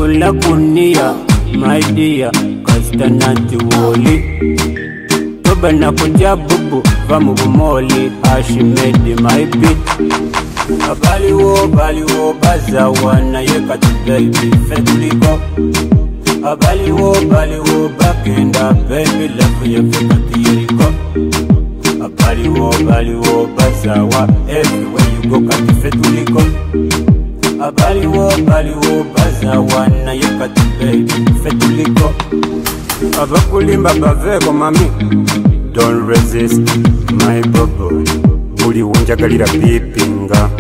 tula kunia my dear kastanati woli toba na kuja bubu vamu bumoli Hashimedi my beat Abaliwo bazawa na yekati baby fetuliko Abaliwo bakenda baby love ya fekati yeriko Abaliwo bazawa everywhere you go kati fetuliko Abaliwo bazawa na yekati baby fetuliko Abakulimba baveko mami don't resist my bubble Buli unjagalira pipinga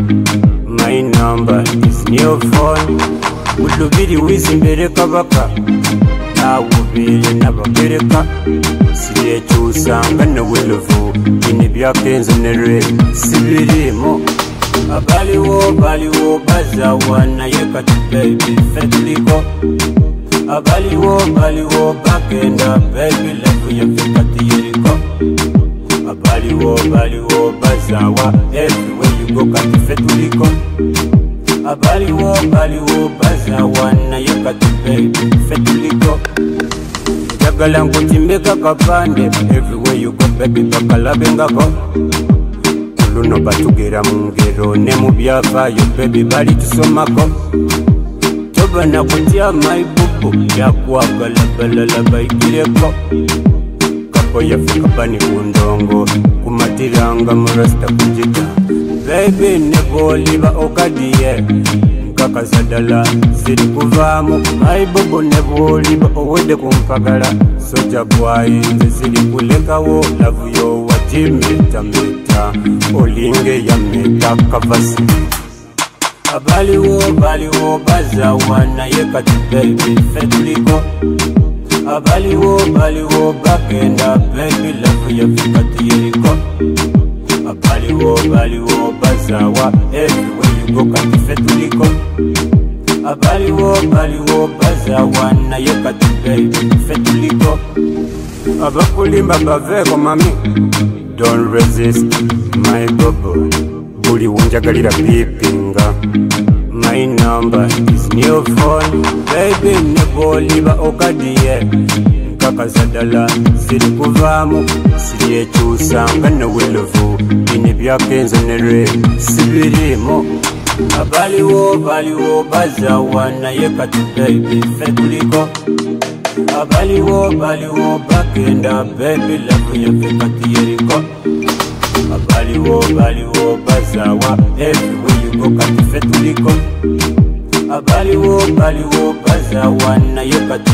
my number is in your phone Ulubiri wizimbere kabaka Nawubile nabagereka Siye chusanga na wiluvu Ini byakenzo nere sibirimo Abaliwo bazawa na yekati baby fetuliko Abaliwo bakenda baby lefu ya fikati yeriko Abaliwo bazawa everywhere you go kati fetuliko Abaliwo bazawa na yekati baby fetuliko Jagala nkuchimbeka kapande everywhere you go baby bakalabe ngako Tuluno batugera mungero ne mubyafayo baby bali tusomako Toba na kutia my bubu ya kuwagala balala baigireko Kapo ya fika bani kundongo kumatiranga murasta kujita Baby nebo liba okadiye Nkaka zadala ziri kuvamu My bubu nebo liba owede kumpagala Soja boy nze ziri kulekawo Lavu yo wajimeta Olinge ya meta kavasi Abaliwo bazawa na yekati baby fetuliko Abaliwo bakenda baby love ya fikati yeriko Abaliwo bazawa everywhere you go kati fetuliko Abaliwo bazawa na yekati baby fetuliko Abakulimba baveko mami don't resist my bubble Buli unjagalira pipinga My number is in your phone Baby nebo liba okadiye Nkaka zadala ziri kuvamu Siye chusanga na wiluvu Ini byakenzo nere sibirimo Abaliwo bazawa na yekati baby fetuliko Abaliwo bakenda baby love ya fikati yeriko Abaliwo bazawa everywhere you go kati fetuliko Abaliwo bazawa na yekati